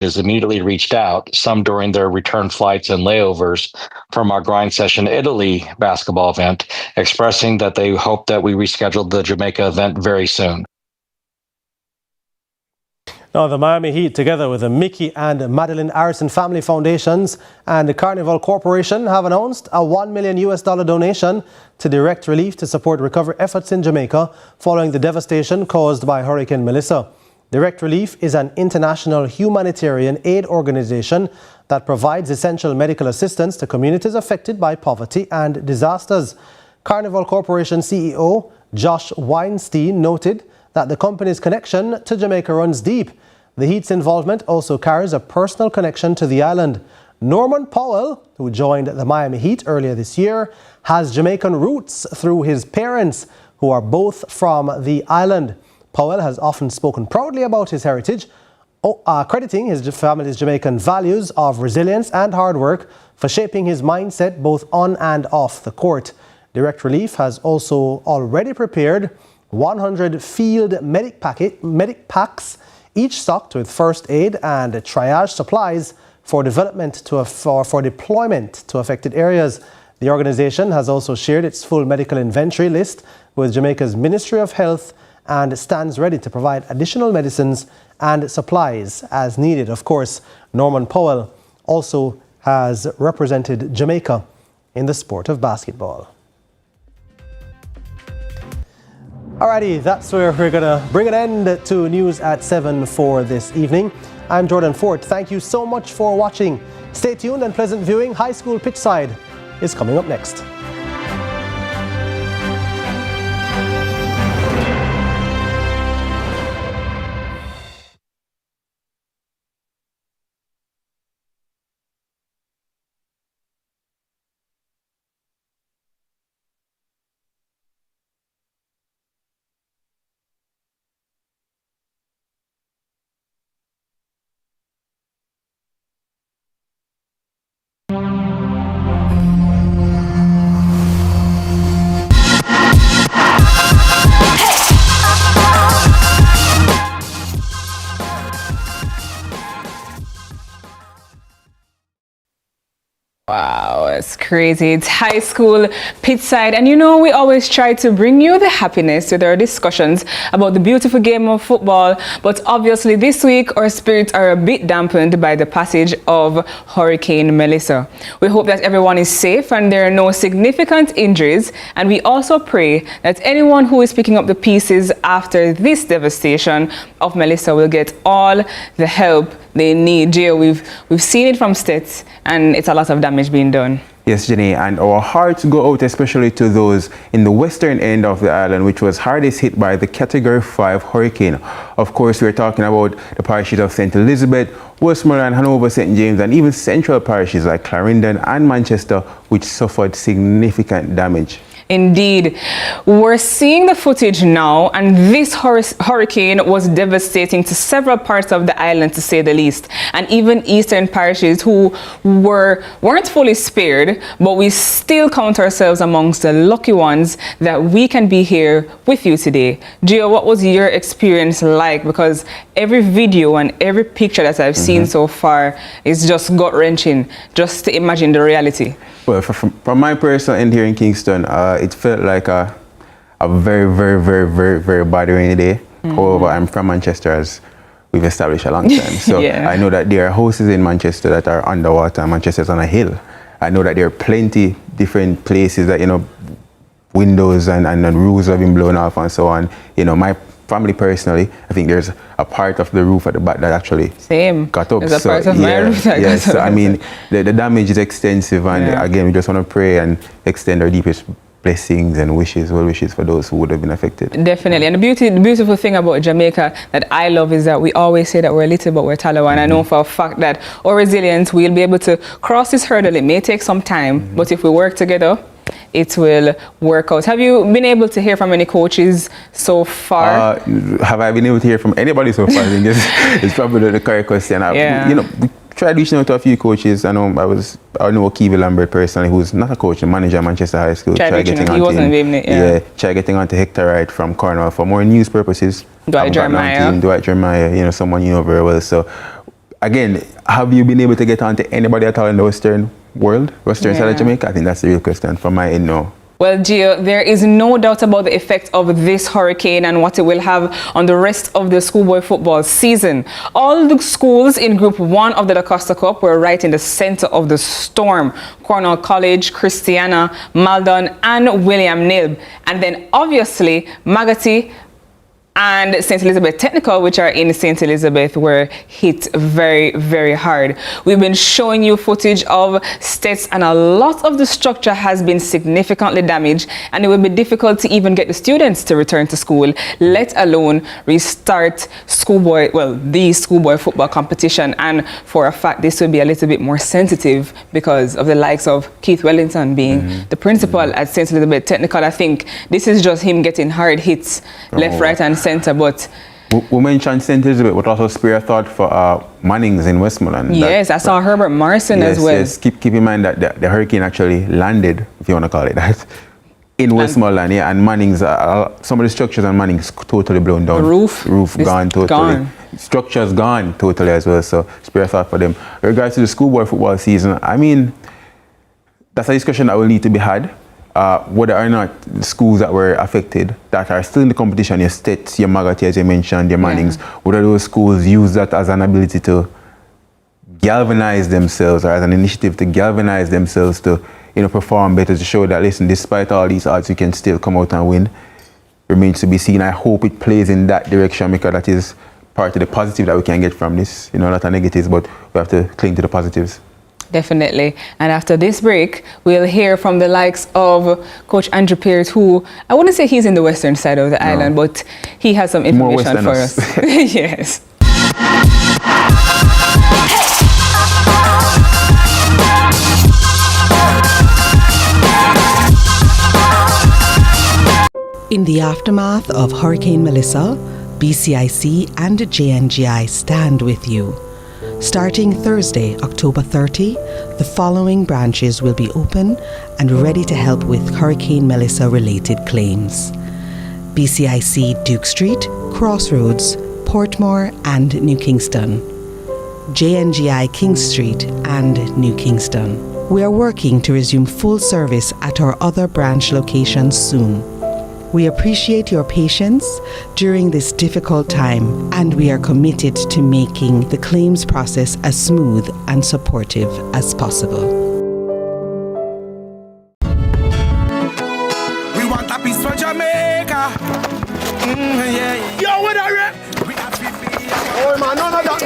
immediately reached out, some during their return flights and layovers from our Grind Session Italy basketball event, expressing that they hope that we reschedule the Jamaica event very soon. Now, the Miami Heat, together with the Mickey and Madeline Harrison Family Foundations and the Carnival Corporation, have announced a $1 million donation to direct relief to support recovery efforts in Jamaica following the devastation caused by Hurricane Melissa. Direct Relief is an international humanitarian aid organization that provides essential medical assistance to communities affected by poverty and disasters. Carnival Corporation CEO Josh Weinstein noted that the company's connection to Jamaica runs deep. The Heat's involvement also carries a personal connection to the island. Norman Powell, who joined the Miami Heat earlier this year, has Jamaican roots through his parents, who are both from the island. Powell has often spoken proudly about his heritage, crediting his family's Jamaican values of resilience and hard work for shaping his mindset both on and off the court. Direct Relief has also already prepared 100 field medic packs, each stocked with first aid and triage supplies for deployment to affected areas. The organization has also shared its full medical inventory list with Jamaica's Ministry of Health and stands ready to provide additional medicines and supplies as needed. Of course, Norman Powell also has represented Jamaica in the sport of basketball. Alrighty, that's where we're going to bring an end to News at 7 for this evening. I'm Jordan Fort. Thank you so much for watching. Stay tuned and pleasant viewing. High School Pitchside is coming up next. Wow, it's crazy. It's high school Pitchside, and you know we always try to bring you the happiness with our discussions about the beautiful game of football, but obviously this week our spirits are a bit dampened by the passage of Hurricane Melissa. We hope that everyone is safe and there are no significant injuries, and we also pray that anyone who is picking up the pieces after this devastation of Melissa will get all the help they need. Gio, we've seen it from stats, and it's a lot of damage being done. Yes, Jenny, and our hearts go out especially to those in the western end of the island, which was hardest hit by the Category 5 hurricane. Of course, we're talking about the parishes of St. Elizabeth, Westmoreland, Hanover, St. James, and even central parishes like Clarendon and Manchester, which suffered significant damage. Indeed. We're seeing the footage now, and this hurricane was devastating to several parts of the island, to say the least, and even eastern parishes who weren't fully spared, but we still count ourselves amongst the lucky ones that we can be here with you today. Gio, what was your experience like? Because every video and every picture that I've seen so far is just gut-wrenching, just to imagine the reality. Well, from my personal end here in Kingston, it felt like a very, very, very, very, very bad rainy day. However, I'm from Manchester, as we've established a long time. So Yeah. I know that there are houses in Manchester that are underwater. Manchester's on a hill. I know that there are plenty different places that, you know, windows and roofs have been blown off and so on. You know, my family personally, I think there's a part of the roof at the back that actually got up. There's a part of my roof that got up. So I mean, the damage is extensive, and again, we just want to pray and extend our deepest blessings and wishes, well wishes for those who would have been affected. Definitely. And the beautiful thing about Jamaica that I love is that we always say that we're little but we're Talawa, and I know for a fact that our resilience, we'll be able to cross this hurdle. It may take some time, but if we work together, it will work out. Have you been able to hear from any coaches so far? Have I been able to hear from anybody so far? I think it's probably the correct question. You know, we tried reaching out to a few coaches. I know Kiwi Lambert personally, who's not a coach, a manager at Manchester High School. He wasn't even it. Try getting on to Hector Wright from Cornwall for more news purposes. Dwight Jeremiah, you know, someone you know very well. So again, have you been able to get on to anybody at all in the Western world, Western side of Jamaica? I think that's the real question from my end now. Well, Gio, there is no doubt about the effect of this hurricane and what it will have on the rest of the schoolboy football season. All the schools in Group 1 of the Da Costa Cup were right in the center of the storm. Cornell College, Christiana, Maldon, and William Nilb. And then obviously Magati and St. Elizabeth Technical, which are in St. Elizabeth, were hit very, very hard. We've been showing you footage of Stets, and a lot of the structure has been significantly damaged, and it will be difficult to even get the students to return to school, let alone restart the schoolboy football competition. And for a fact, this will be a little bit more sensitive because of the likes of Keith Wellington being the principal at St. Elizabeth Technical. I think this is just him getting hard hits left, right, and center. But we mentioned St. Elizabeth, but also spare a thought for Mannings in Westmoreland. Yes, I saw Herbert Morrison as well. Yes, keep in mind that the hurricane actually landed, if you want to call it that, in Westmoreland, and Mannings, some of the structures on Mannings totally blown down. The roof gone totally. Gone. Structures gone totally as well, so spare a thought for them. In regards to the schoolboy football season, I mean, that's a discussion that will need to be had. Whether or not the schools that were affected, that are still in the competition, your Stets, your Magati, as you mentioned, your Mannings, whether those schools use that as an ability to galvanize themselves, or as an initiative to galvanize themselves to, perform better, to show that, listen, despite all these odds, we can still come out and win, remains to be seen. I hope it plays in that direction, because that is part of the positive that we can get from this. Not the negatives, but we have to cling to the positives. Definitely. And after this break, we'll hear from the likes of Coach Andrew Peart, who, I wouldn't say he's in the western side of the island, but he has some information for us. Yes. In the aftermath of Hurricane Melissa, BCIC and JNGI stand with you. Starting Thursday, October 30, the following branches will be open and ready to help with Hurricane Melissa-related claims: BCIC Duke Street, Crossroads, Portmore and New Kingston; JNGI King Street and New Kingston. We are working to resume full service at our other branch locations soon. We appreciate your patience during this difficult time, and we are committed to making the claims process as smooth and supportive as possible. We want a piece for Jamaica. Yo, what are you? Oh man, none of that.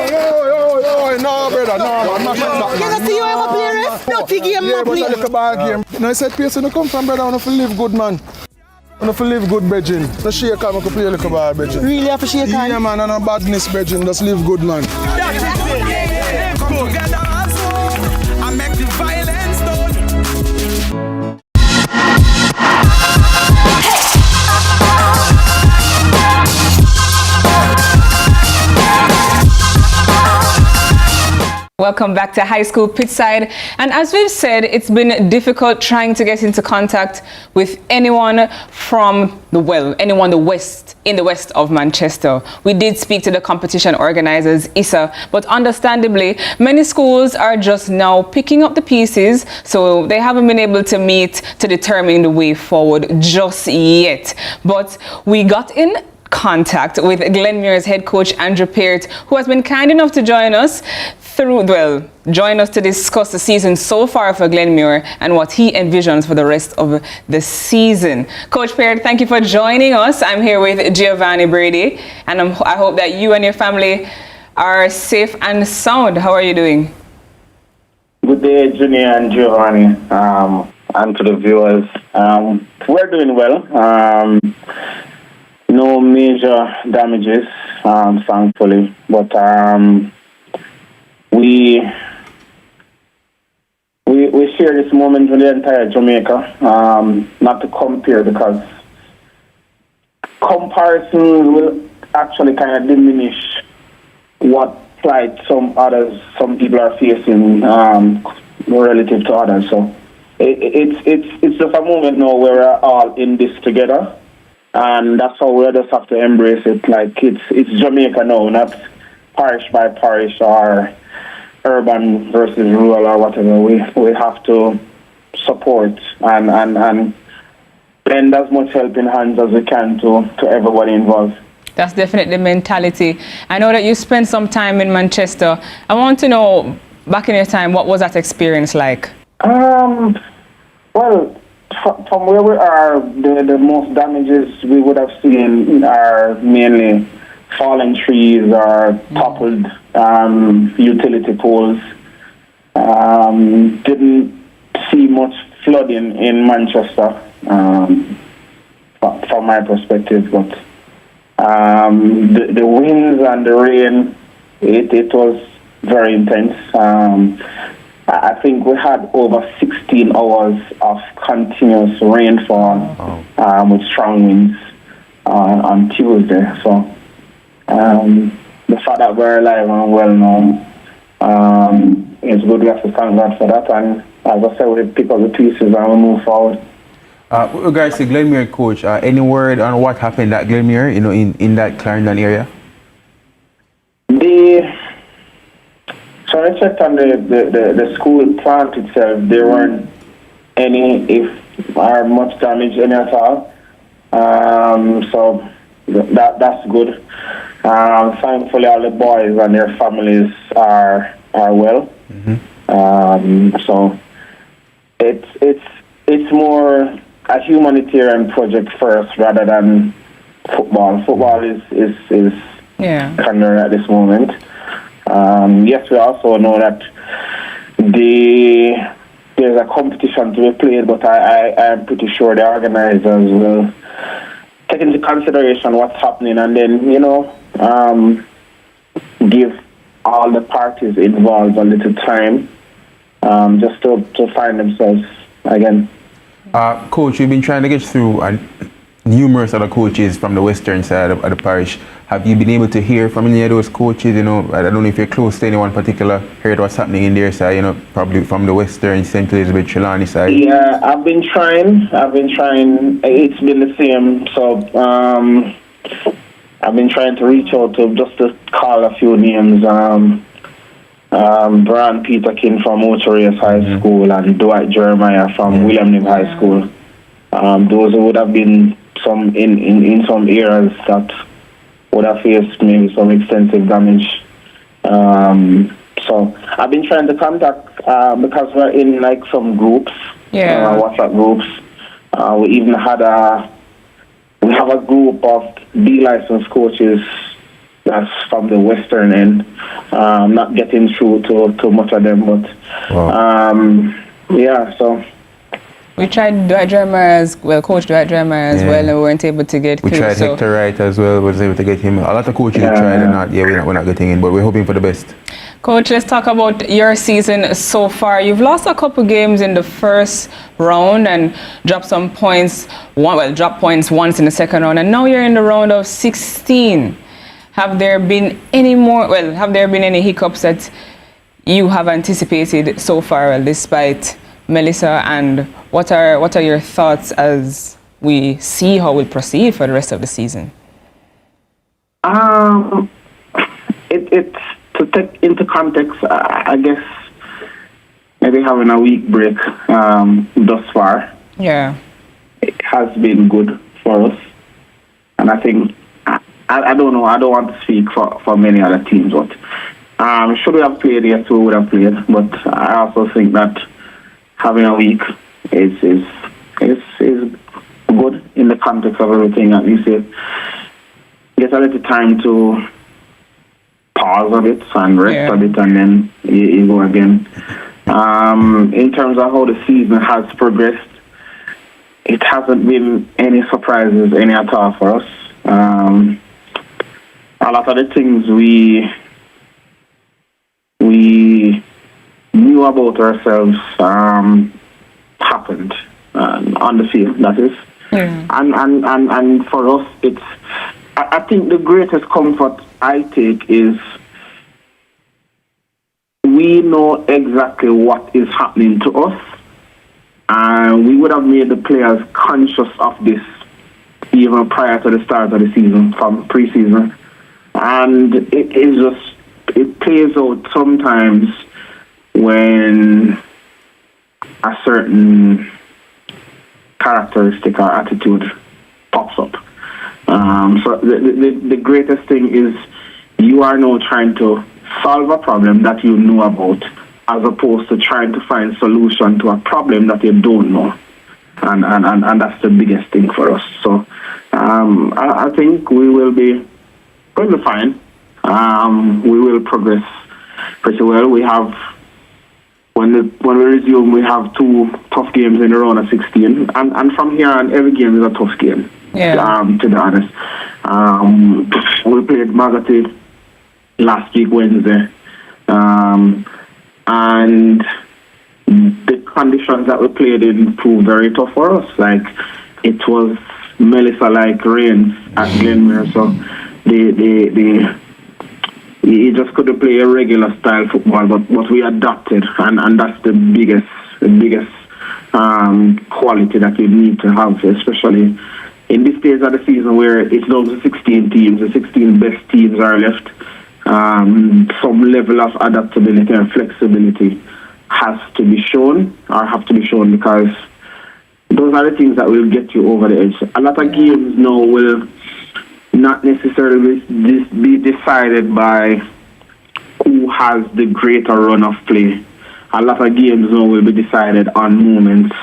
No, brother, no, man. You see you ever play ref? No, the game, yeah, but I look a bad game. No, I said, place you come from, brother. I want to live good, man. I want to live good, brethren. No shake hand, I can play a little bad, brethren. Really have to shake hand? Yeah, man, and no badness, brethren. Just live good, man. Come together as one and make the violence done. Welcome back to High School Pitchside. And as we've said, it's been difficult trying to get into contact with anyone from anyone in the west of Manchester. We did speak to the competition organizers, ISA, but understandably, many schools are just now picking up the pieces, so they haven't been able to meet to determine the way forward just yet. But we got in contact with Glenmuir's head coach Andrew Peart, who has been kind enough to join us to discuss the season so far for Glenmuir and what he envisions for the rest of the season. Coach Peart, thank you for joining us. I'm here with Giovanni Brady, and I hope that you and your family are safe and sound. How are you doing? Good day, Junior and Giovanni, and to the viewers. We're doing well. No major damages, thankfully, but we share this moment with the entire Jamaica. Not to compare, because comparison will actually kind of diminish what plight some people are facing relative to others. So it's just a moment now where we're all in this together. And that's how we just have to embrace it. Like it's Jamaica now, not parish by parish or urban versus rural or whatever. We have to support and lend as much helping hands as we can to everybody involved. That's definitely the mentality. I know that you spent some time in Manchester. I want to know, back in your time, what was that experience like? Well, from where we are, the most damages we would have seen are mainly fallen trees or toppled utility poles. Didn't see much flooding in Manchester from my perspective, but the winds and the rain, it was very intense. I think we had over 16 hours of continuous rainfall with strong winds on Tuesday. So the fact that we're alive and well now, it's good. We have to thank God for that. And as I said, we pick up the pieces and we move forward. With regards to Glenmuir, coach, any word on what happened at Glenmuir, in that Clarendon area? So I checked on the school plant itself. There weren't any, if or much damage any at all. So that's good. Thankfully, all the boys and their families are well. So it's more a humanitarian project first rather than football. Football is kind of at this moment. Yes, we also know that there's a competition to be played, but I am pretty sure the organizers will take into consideration what's happening and then, give all the parties involved a little time just to find themselves again. Coach, you've been trying to get through numerous other coaches from the western side of the parish. Have you been able to hear from any of those coaches? I don't know if you're close to anyone particular, heard what's happening in their side, probably from the western, St. Elizabeth, Trelawney side. Yeah, I've been trying. It's been the same. So I've been trying to reach out to call a few names. Brian Peterkin from Otorius High School and Dwight Jeremiah from William Nib High School. Those would have been some in some areas that would have faced maybe some extensive damage. So I've been trying to contact because we're in like some groups, WhatsApp groups. We even had we have a group of B-licensed coaches that's from the western end. Not getting through to much of them, but so. We tried Dwight Jeremiah Coach Dwight Jeremiah as well, and we weren't able to get through. We tried Hector Wright as well, was able to get him. A lot of coaches tried and we're not getting in, but we're hoping for the best. Coach, let's talk about your season so far. You've lost a couple games in the first round and dropped some points. Dropped points once in the second round, and now you're in the round of 16. Have there been any hiccups that you have anticipated so far, despite Melissa, and what are your thoughts as we see how we proceed for the rest of the season? It's to take into context, I guess maybe having a week break thus far. Yeah, it has been good for us, and I think I don't know. I don't want to speak for many other teams, but should we have played? Yes, we would have played, but I also think that having a week is good in the context of everything. At least it gets a little time to pause a bit and rest a bit, and then you go again. In terms of how the season has progressed, it hasn't been any surprises any at all for us. A lot of the things we knew about ourselves happened on the field, that is. And for us, I think the greatest comfort I take is we know exactly what is happening to us, and we would have made the players conscious of this even prior to the start of the season, from pre-season. And it plays out sometimes when a certain characteristic or attitude pops up. So the greatest thing is you are now trying to solve a problem that you know about, as opposed to trying to find solution to a problem that you don't know. And that's the biggest thing for us. So I think we will be fine. We will progress pretty well. We have, when we resume, we have 2 tough games in the round of 16. And from here on, every game is a tough game, to be honest. We played Magati last week, Wednesday. And the conditions that we played in proved very tough for us. Like, it was Melissa-like rains at Glenmere, so he just couldn't play a regular style football, but we adapted, and that's the biggest quality that you need to have, especially in this stage of the season where it's down to 16 teams. The 16 best teams are left. Some level of adaptability and flexibility have to be shown, because those are the things that will get you over the edge. A lot of games now will not necessarily be decided by who has the greater run of play. A lot of games now will be decided on moments,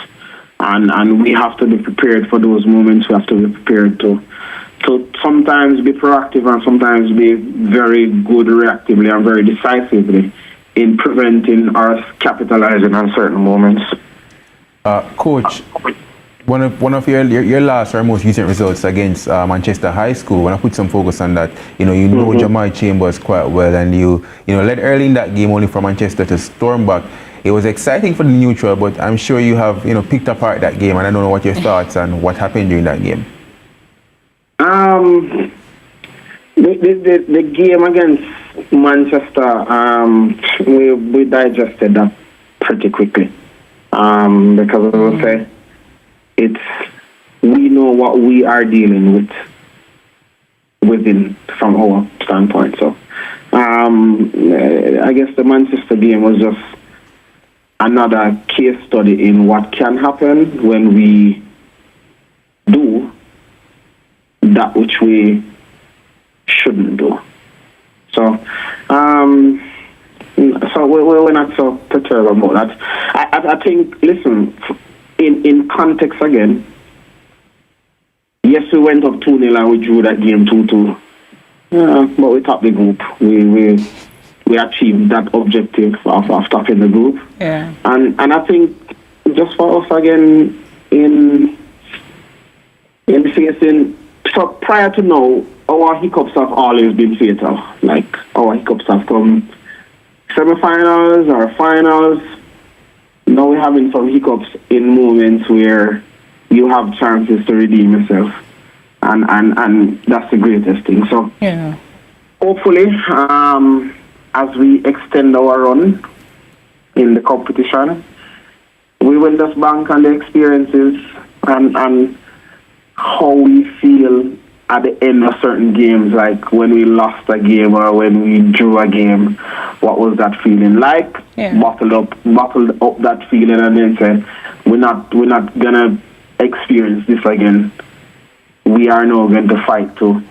and we have to be prepared for those moments. We have to be prepared to sometimes be proactive and sometimes be very good reactively and very decisively in preventing or capitalizing on certain moments. Coach, one of your last or most recent results against Manchester High School, when I put some focus on that, you know Jamal Chambers quite well, and you led early in that game only for Manchester to storm back. It was exciting for the neutral, but I'm sure you have picked apart that game, and I don't know what your thoughts and what happened during that game. The game against Manchester, we digested that pretty quickly, because I will say we know what we are dealing with within from our standpoint. So I guess the Manchester game was just another case study in what can happen when we do that which we shouldn't do. So we're not so perturbed about that. I think, listen, in context again, yes, we went up 2-0 and we drew that game 2-2. But we topped the group. We achieved that objective of topping the group. Yeah. And I think just for us again in facing, so prior to now, our hiccups have always been fatal. Like, our hiccups have come semi-finals or finals. Now we're having some hiccups in moments where you have chances to redeem yourself. And that's the greatest thing. So hopefully, as we extend our run in the competition, we will just bank on the experiences and how we feel at the end of certain games, like when we lost a game or when we drew a game. What was that feeling like? Bottled up that feeling, and then say, we're not gonna experience this again. We are now going to fight to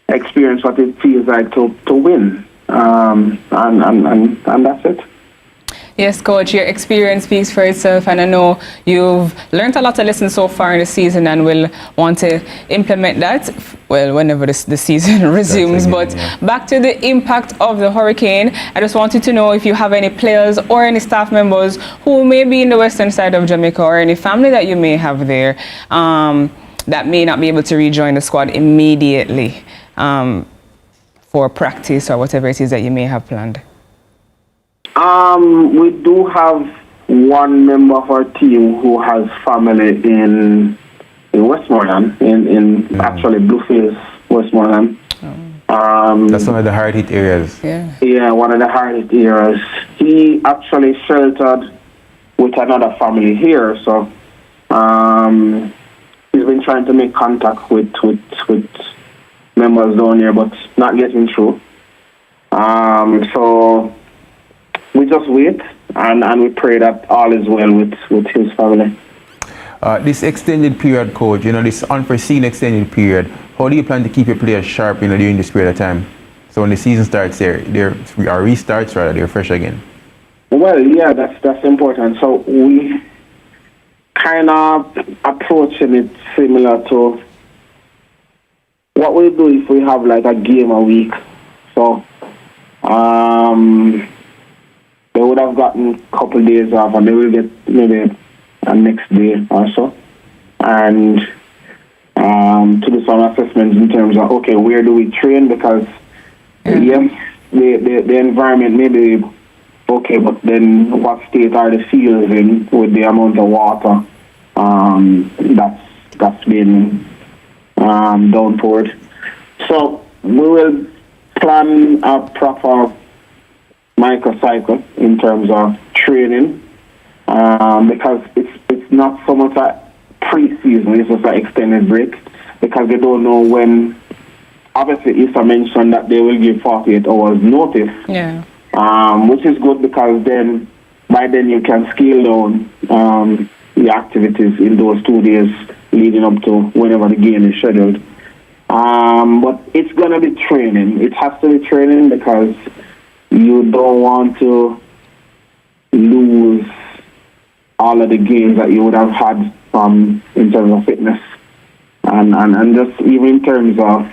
experience what it feels like to win, and that's it. Yes, Coach, your experience speaks for itself, and I know you've learned a lot of lessons so far in the season and will want to implement that, well, whenever the season resumes. But back to the impact of the hurricane, I just wanted to know if you have any players or any staff members who may be in the western side of Jamaica, or any family that you may have there that may not be able to rejoin the squad immediately for practice or whatever it is that you may have planned. We do have one member of our team who has family in Westmoreland, in actually Bluefields, Westmoreland. That's one of the hard-hit areas. Yeah, one of the hard-hit areas. He actually sheltered with another family here, so he's been trying to make contact with members down here, but not getting through. So we just wait and we pray that all is well with his family. This extended period, coach, this unforeseen extended period, how do you plan to keep your players sharp, during this period of time? So when the season starts, they're restarts, rather, they're fresh again. Well, yeah, that's important. So we kind of approaching it similar to what we do if we have like a game a week. So they would have gotten a couple of days off, and they will get maybe a next day or so, and to do some assessments in terms of, okay, where do we train? Because yes, the environment may be okay, but then what state are the fields in with the amount of water that's been downpoured? So we will plan a proper microcycle in terms of training, because it's not so much a pre-season, it's just an extended break, because they don't know when. Obviously, Issa mentioned that they will give 48 hours notice, which is good, because by then you can scale down the activities in those 2 days leading up to whenever the game is scheduled. But it's going to be training. It has to be training, because you don't want to lose all of the gains that you would have had in terms of fitness, and just even in terms of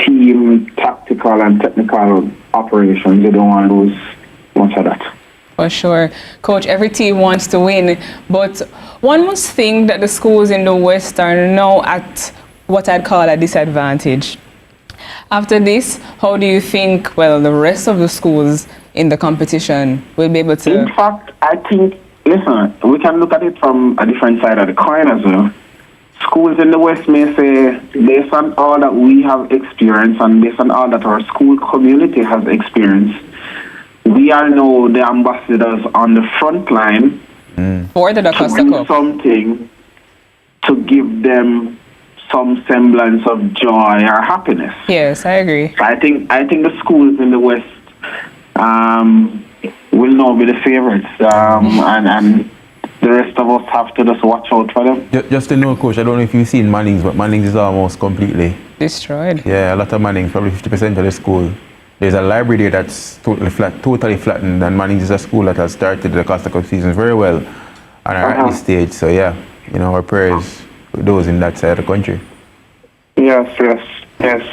team tactical and technical operations. You don't want to lose much of that. For sure. Coach, every team wants to win, but one must think that the schools in the West are now at what I'd call a disadvantage. After this, how do you think, the rest of the schools in the competition will be able to... In fact, I think, listen, we can look at it from a different side of the coin as well. Schools in the West may say, based on all that we have experienced and based on all that our school community has experienced, we are now the ambassadors on the front line for the Costa to do Cup. something to give them some semblance of joy or happiness. Yes, I agree. I think the schools in the West will now be the favorites, and the rest of us have to just watch out for them. Just to know, Coach, I don't know if you've seen Mannings, but Mannings is almost completely destroyed. Yeah, a lot of Mannings, probably 50% of the school. There's a library there that's totally flattened, and Mannings is a school that has started the Costa Cup season very well and are at this stage. So yeah, our prayers with those in that side of the country. Yes.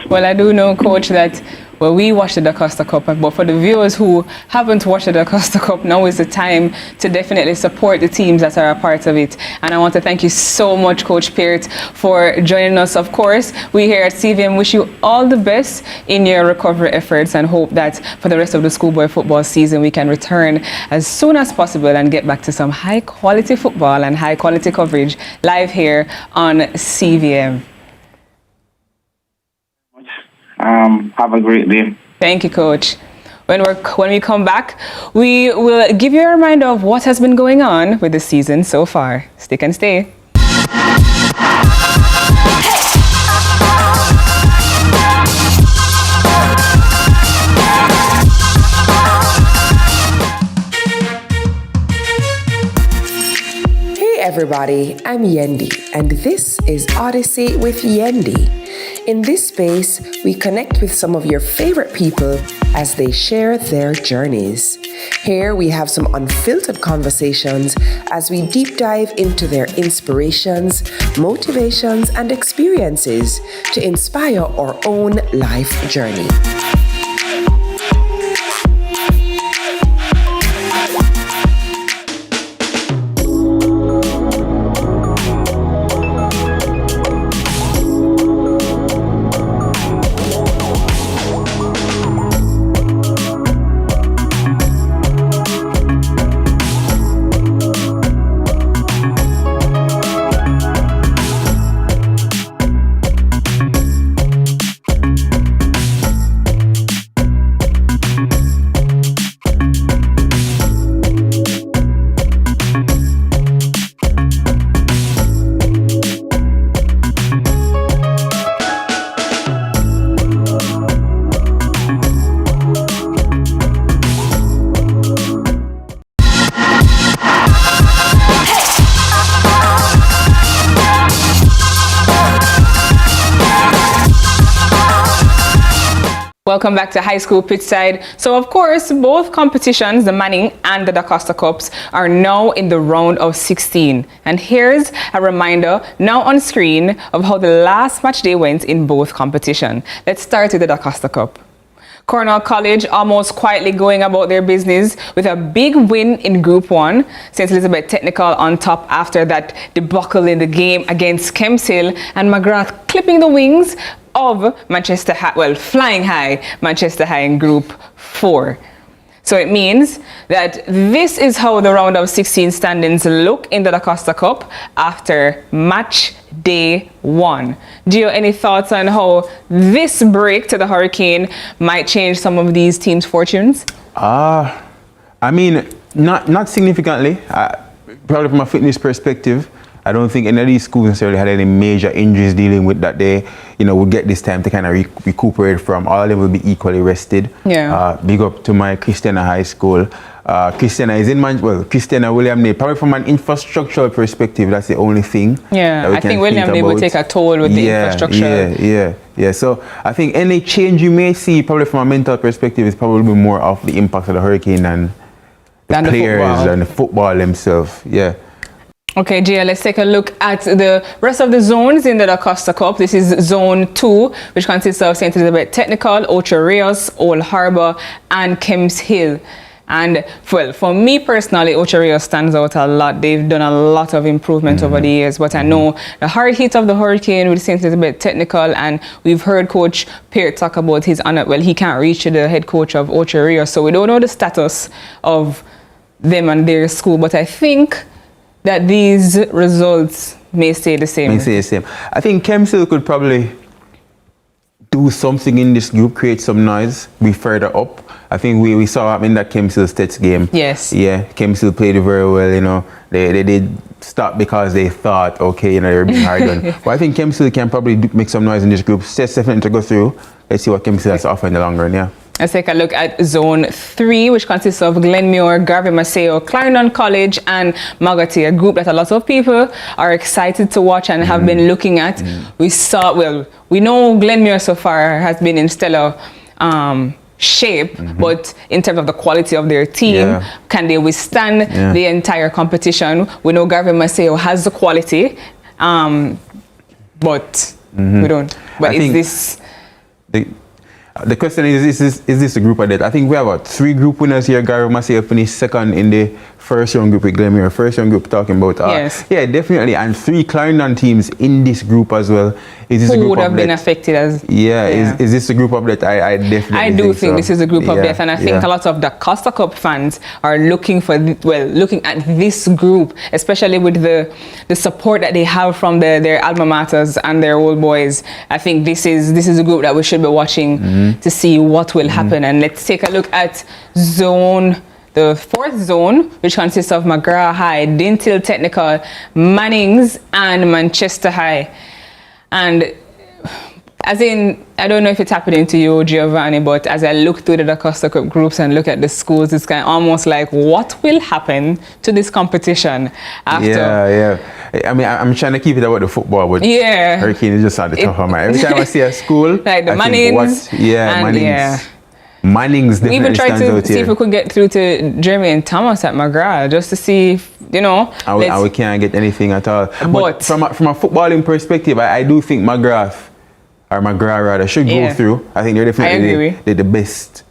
Well, I do know, Coach, that we watched the Da Costa Cup, but for the viewers who haven't watched the Da Costa Cup, now is the time to definitely support the teams that are a part of it. And I want to thank you so much, Coach Peart, for joining us. Of course, we here at CVM wish you all the best in your recovery efforts and hope that for the rest of the schoolboy football season, we can return as soon as possible and get back to some high-quality football and high-quality coverage live here on CVM. Have a great day. Thank you, Coach. When we come back, we will give you a reminder of what has been going on with the season so far. Stick and stay. Hey everybody, I'm Yendi, and this is Odyssey with Yendi. In this space, we connect with some of your favorite people as they share their journeys. Here we have some unfiltered conversations as we deep dive into their inspirations, motivations, and experiences to inspire our own life journey. Welcome back to High School Pitchside. So of course, both competitions, the Manning and the Da Costa Cups, are now in the round of 16. And here's a reminder now on screen of how the last match day went in both competitions. Let's start with the Da Costa Cup. Cornell College almost quietly going about their business with a big win in Group 1. St. Elizabeth Technical on top after that debacle in the game against Kemps Hill, and McGrath clipping the wings of Manchester High, well, flying high Manchester High in Group 4. So it means that this is how the round of 16 standings look in the Da Costa Cup after match day 1. Gio, any thoughts on how this break to the Hurricane might change some of these teams' fortunes? I mean, not significantly. Probably from a fitness perspective, I don't think any of these schools necessarily had any major injuries dealing with that they, will get this time to kind of recuperate from. All of them will be equally rested. Yeah. Big up to my Christiana High School. Christiana is in Christiana William Day. Probably from an infrastructural perspective, that's the only thing. Yeah, I think William Day will take a toll with the infrastructure. Yeah. So I think any change you may see, probably from a mental perspective, is probably more of the impact of the Hurricane than the players and the football themselves. Yeah. Okay, Gia, let's take a look at the rest of the zones in the Da Costa Cup. This is Zone 2, which consists of St. Elizabeth Technical, Ocho Rios, Old Harbour, and Kemps Hill. And, well, for me personally, Ocho Rios stands out a lot. They've done a lot of improvement over the years. But I know the hard hit of the Hurricane with St. Elizabeth Technical, and we've heard Coach Peart talk about his honor. Well, he can't reach the head coach of Ocho Rios, so we don't know the status of them and their school. But I think that these results may stay the same. I think Kemps Hill could probably do something in this group, create some noise, be further up. I think we saw in that Kemps Hill States game. Yes. Yeah, Kemps Hill played very well, They did stop because they thought, okay, they were being hard done. But I think Kemps Hill can probably make some noise in this group. States definitely to go through. Let's see what Kemps Hill has to offer in the long run, yeah. Let's take a look at Zone 3, which consists of Glenmuir, Garvey Maceo, Clarendon College, and Magotty, a group that a lot of people are excited to watch and have been looking at. We know Glenmuir so far has been in stellar shape, but in terms of the quality of their team, can they withstand the entire competition? We know Garvey Maceo has the quality, but we don't. But is this... The question is this a group of death? I think we have 3 group winners here. Garvey Maceo finished second in the first round group with Glenmuir. First round group talking about. Yes. Yeah, definitely. And 3 Clarendon teams in this group as well. Is this a group would have been affected as... Yeah. Is this a group of death? I definitely think this is a group of death. And I think a lot of the Costa Cup fans are looking at this group, especially with the support that they have from their alma maters and their old boys. I think this is a group that we should be watching to see what will happen. And let's take a look at the 4th zone, which consists of McGrath High, Dintil Technical, Mannings, and Manchester High. And I don't know if it's happening to you, Giovanni, but as I look through the Da Costa Cup groups and look at the schools, it's kind of almost like, what will happen to this competition after? Yeah. I mean, I'm trying to keep it about the football, but Hurricane is just on the top of my... Every time I see a school, like the Mannings. Mannings definitely we even tried stands to out see here. if we could get through to Jeremy and Thomas at McGrath, just to see if, And we can't get anything at all. But from a footballing perspective, I do think McGrath rather should go through. I think they're definitely the best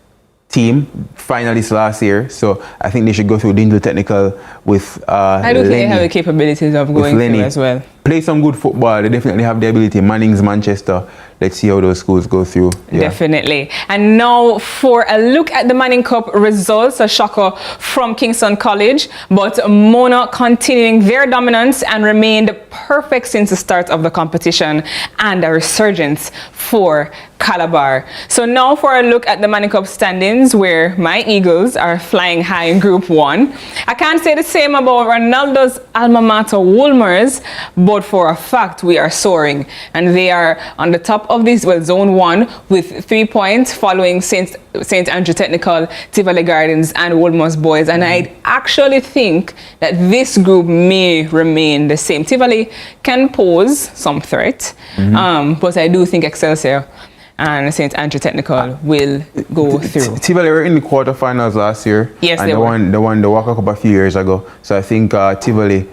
team, finalists last year. So I think they should go through Dintil Technical with I don't think they have the capabilities of going through as well. Play some good football. They definitely have the ability. Mannings, Manchester. Let's see how those schools go through. Yeah. Definitely. And now for a look at the Manning Cup results, a shocker from Kingston College, but Mona continuing their dominance and remained perfect since the start of the competition, and a resurgence for Calabar. So now for a look at the Manning Cup standings, where my Eagles are flying high in Group 1. I can't say the same about Ronaldo's alma mater, Wolmer's, but for a fact we are soaring, and they are on the top of this, Zone 1 with 3 points, following St. Andrew Technical, Tivoli Gardens, and Wolmer's Boys. And I actually think that this group may remain the same. Tivoli can pose some threat, but I do think Excelsior and St. Andrew Technical will go through. Tivoli were in the quarterfinals last year. Yes, and they won the Walker Cup a few years ago. So I think Tivoli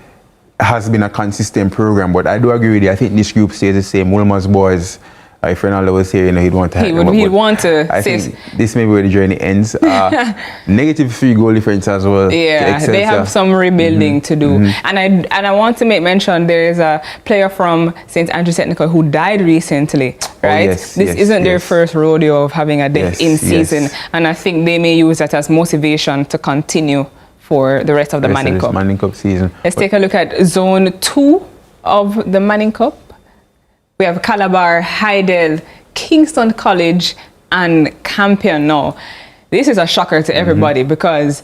has been a consistent program. But I do agree with you. I think this group stays the same. Wilma's boys. If Ronaldo was here, he'd want to. He'd want to. I think this may be where the journey ends. -3 goal difference as well. Yeah, they have some rebuilding to do. And I want to make mention there is a player from St. Andrew Technical who died recently, right? This isn't their first rodeo of having a death in season, and I think they may use that as motivation to continue for the rest of the Manning Cup season. Let's take a look at Zone 2 of the Manning Cup. We have Calabar, Hydel, Kingston College, and Campion. Now, this is a shocker to everybody because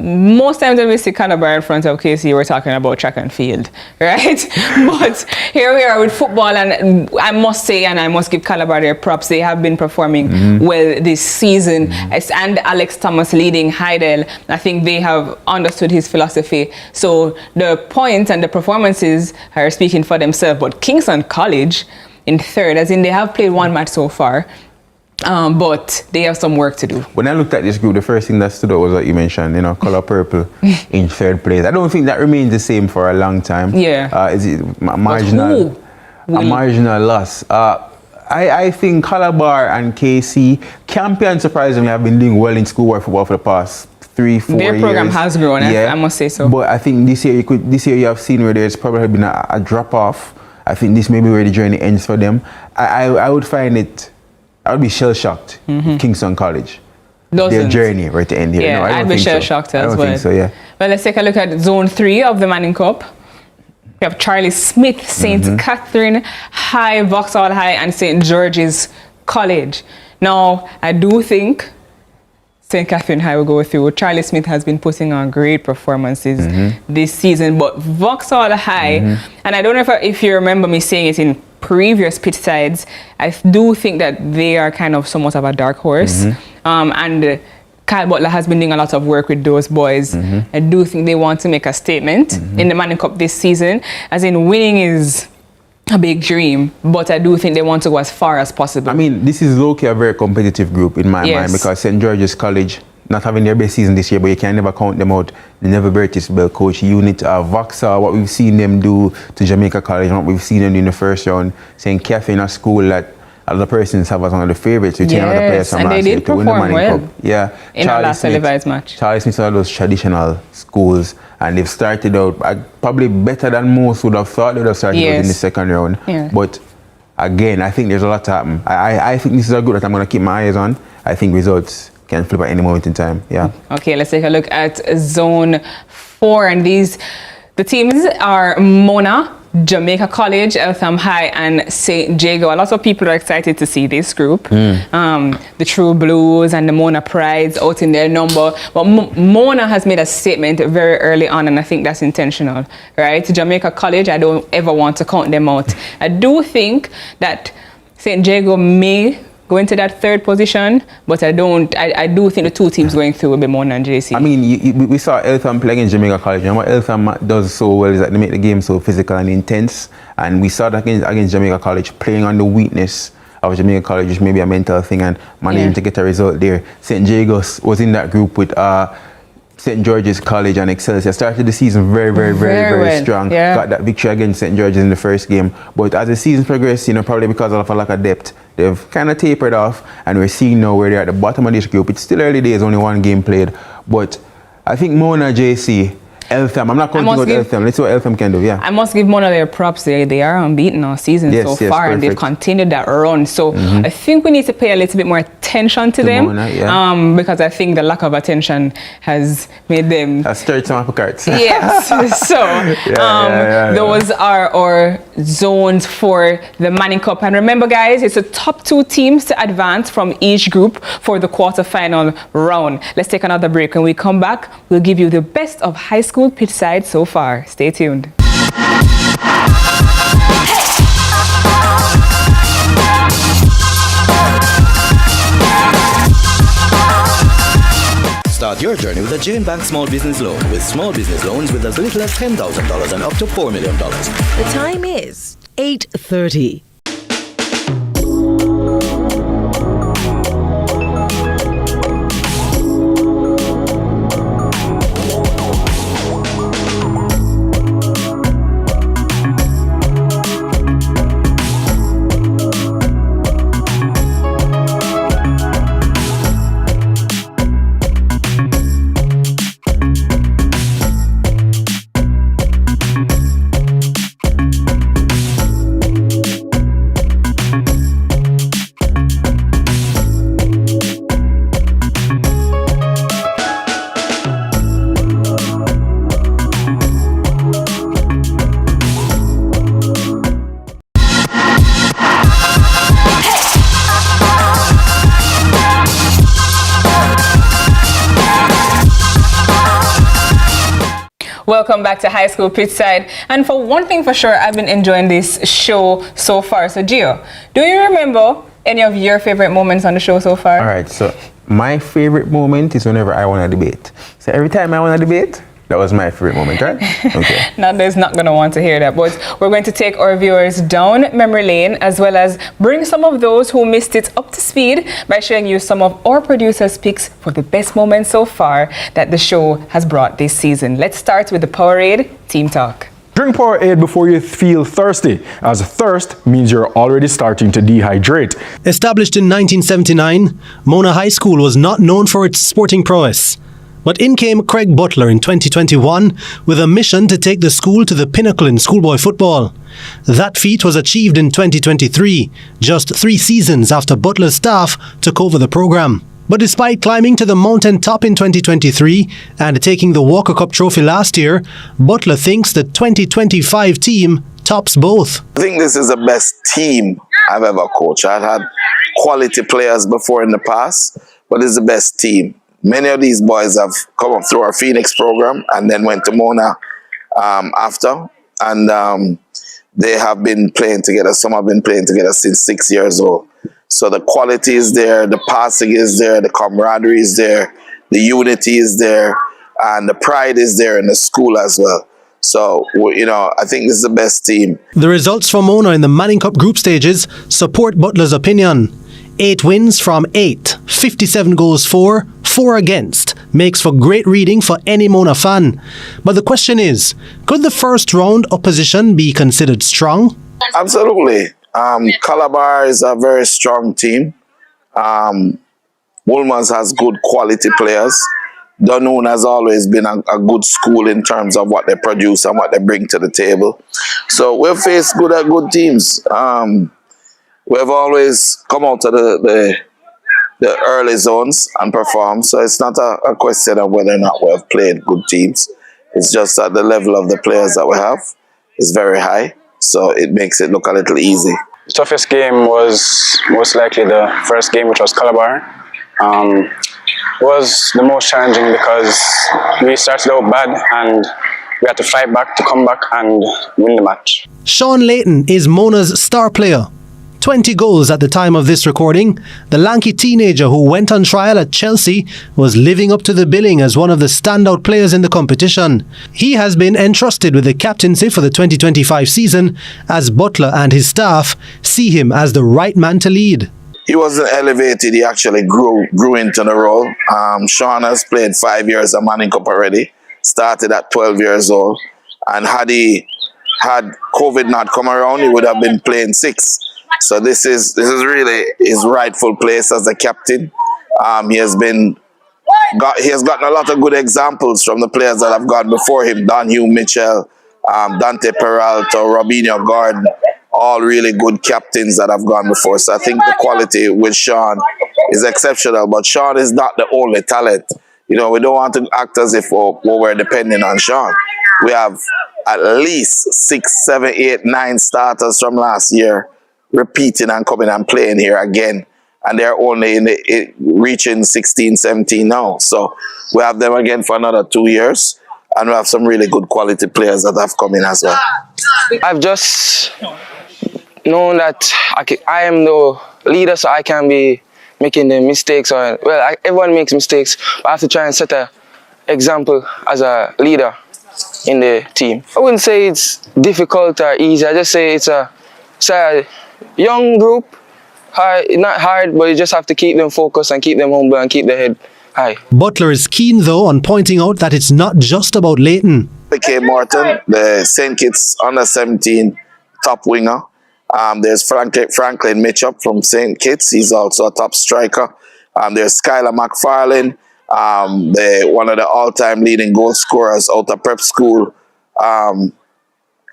most times when we see Calabar in front of KC, we're talking about track and field, right? But here we are with football, and I must say, and I must give Calabar their props, they have been performing well this season. And Alex Thomas leading Hydel, I think they have understood his philosophy. So the points and the performances are speaking for themselves. But Kingston College in third, as in they have played one match so far. But they have some work to do. When I looked at this group, the first thing that stood out was what you mentioned, color purple in third place. I don't think that remains the same for a long time. Yeah. Is it a marginal loss? I think Calabar and KC, Campion surprisingly have been doing well in schoolwork football for the past 3-4 years. Their program has grown, I must say so. But I think this year you have seen where there's probably been a drop off. I think this may be where the journey ends for them. I would find it. I would be shell-shocked if Kingston College, their journey right to end here. Yeah, no, I'd be shell-shocked as well. I don't think so, yeah. Well, let's take a look at Zone 3 of the Manning Cup. We have Charlie Smith, St. Catherine High, Vauxhall High, and St. George's College. Now, I do think St. Catherine High will go through. Charlie Smith has been putting on great performances this season, but Vauxhall High, and I don't know if you remember me saying it in previous pitch sides, I do think that they are kind of somewhat of a dark horse. And Kyle Butler has been doing a lot of work with those boys. I do think they want to make a statement in the Manning Cup this season, as in winning is a big dream, but I do think they want to go as far as possible. I mean, this is low-key a very competitive group in my mind, because St. George's College not having their best season this year, but you can never count them out. The Never Bertis Bell coach unit, Vauxhall, what we've seen them do to Jamaica College, and what we've seen them do in the first round. St. Catherine, a school that other persons have as one of the favorites. We other players from last year to win the Manning Cup. Yeah, in our last televised match. Charlie Smith is one of those traditional schools, and they've started out probably better than most would have thought they would have started out in the second round. But again, I think there's a lot to happen. I think this is a group that I'm going to keep my eyes on. I think results can flip at any moment in time. Yeah. Okay, let's take a look at Zone 4, and the teams are Mona, Jamaica College, Eltham High, and St. Jago. A lot of people are excited to see this group. The True Blues and the Mona Prides out in their number. But Mona has made a statement very early on, and I think that's intentional, right? Jamaica College, I don't ever want to count them out. I do think that St. Jago may go into that third position, but I do think the two teams going through will be Mona and JC. I mean, we saw Eltham play against Jamaica College, and what Eltham does so well is that they make the game so physical and intense, and we saw that against Jamaica College, playing on the weakness of Jamaica College, which may be a mental thing, and managing to get a result there. St. Jago was in that group with St. George's College and Excelsior. Started the season very strong. Got that victory against St. George's in the first game. But as the season progressed, probably because of a lack of depth, they've kind of tapered off, and we're seeing now where they're at the bottom of this group. It's still early days, only one game played. But I think Mona, JC, Eltham, I'm not counting out Eltham. Let's see what Eltham can do, I must give Mona their props. They are unbeaten all season so far, and they've continued that run. So I think we need to pay a little bit more attention to them, Mona, because I think the lack of attention has made them... Has stirred some apple carts. Yes. So those are our zones for the Manning Cup. And remember, guys, it's the top 2 teams to advance from each group for the quarterfinal round. Let's take another break. When we come back, we'll give you the best of high school Pitchside so far. Stay tuned. Start your journey with a Jane Bank Small Business Loan, with small business loans with as little as $10,000 and up to $4 million. The time is 8:30. Welcome back to High School Pitchside. And for one thing for sure, I've been enjoying this show so far. So Gio, do you remember any of your favorite moments on the show so far? All right, so my favorite moment is whenever I won a debate. So every time I won a debate, that was my favorite moment, right? Okay. Now there's not going to want to hear that, but we're going to take our viewers down memory lane as well as bring some of those who missed it up to speed by showing you some of our producers' picks for the best moments so far that the show has brought this season. Let's start with the Powerade Team Talk. Drink Powerade before you feel thirsty, as thirst means you're already starting to dehydrate. Established in 1979, Mona High School was not known for its sporting prowess. But in came Craig Butler in 2021 with a mission to take the school to the pinnacle in schoolboy football. That feat was achieved in 2023, just 3 seasons after Butler's staff took over the program. But despite climbing to the mountain top in 2023 and taking the Walker Cup trophy last year, Butler thinks the 2025 team tops both. I think this is the best team I've ever coached. I've had quality players before in the past, but it's the best team. Many of these boys have come up through our Phoenix program and then went to Mona after. And they have been playing together. Some have been playing together since 6 years old. So the quality is there, the passing is there, the camaraderie is there, the unity is there, and the pride is there in the school as well. So, you know, I think this is the best team. The results from Mona in the Manning Cup group stages support Butler's opinion. 8 wins from 8, 57 goals for, 4 against, makes for great reading for any Mona fan. But the question is, could the first round opposition be considered strong? Absolutely. Calabar is a very strong team. Woolmans has good quality players. Dunoon has always been a good school in terms of what they produce and what they bring to the table. So we've faced good teams. We've always come out of the early zones and performed. So it's not a question of whether or not we have played good teams. It's just that the level of the players that we have is very high. So it makes it look a little easy. The toughest game was most likely the first game, which was Calabar. Was the most challenging because we started out bad and we had to fight back to come back and win the match. Sean Layton is Mona's star player. 20 goals at the time of this recording. The lanky teenager who went on trial at Chelsea was living up to the billing as one of the standout players in the competition. He has been entrusted with the captaincy for the 2025 season as Butler and his staff see him as the right man to lead. He wasn't elevated, he actually grew into the role. Sean has played 5 years at Manning Cup already, started at 12 years old, and had COVID not come around, he would have been playing 6. So this is really his rightful place as the captain. He has gotten a lot of good examples from the players that have gone before him. Don Hugh Mitchell, Dante Peralta, Robinho Gordon, all really good captains that have gone before. So I think the quality with Sean is exceptional. But Sean is not the only talent. You know, we don't want to act as if we're depending on Sean. We have at least 6, 7, 8, 9 starters from last year repeating and coming and playing here again, and they're only reaching 16, 17 now. So we have them again for another 2 years, and we have some really good quality players that have come in as well. I've just known that I am the leader, so I can be making the mistakes. Everyone makes mistakes, but I have to try and set an example as a leader in the team. I wouldn't say it's difficult or easy. I just say it's a young group, not hard, but you just have to keep them focused and keep them humble and keep their head high. Butler is keen though on pointing out that it's not just about Layton. K. Morton, the St. Kitts under-17 top winger. There's Franklin Mitchell from St. Kitts. He's also a top striker. There's Skylar McFarlane, one of the all-time leading goal scorers out of prep school,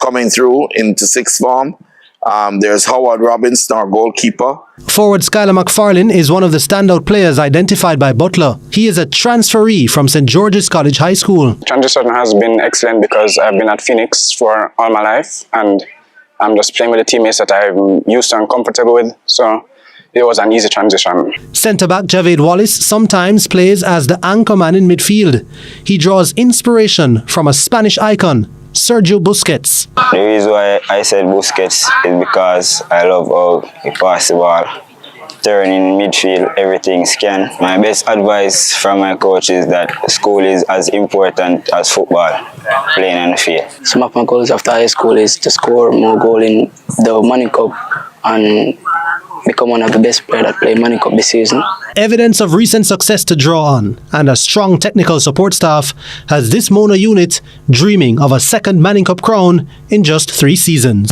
coming through into 6th form. There's Howard Robinson, our goalkeeper. Forward Skylar McFarlane is one of the standout players identified by Butler. He is a transferee from St. George's College High School. Transition has been excellent because I've been at Phoenix for all my life and I'm just playing with the teammates that I'm used to and comfortable with. So it was an easy transition. Centre-back Javed Wallace sometimes plays as the anchorman in midfield. He draws inspiration from a Spanish icon, Sergio Busquets. The reason why I said Busquets is because I love how he passes the ball. Turn in midfield, everything scan. My best advice from my coach is that school is as important as football, playing on the field. Some of my goals after high school is to score more goals in the Money Cup and become one of the best players that play Money Cup this season. Evidence of recent success to draw on and a strong technical support staff has this Mona unit dreaming of a second Manning Cup crown in just 3 seasons.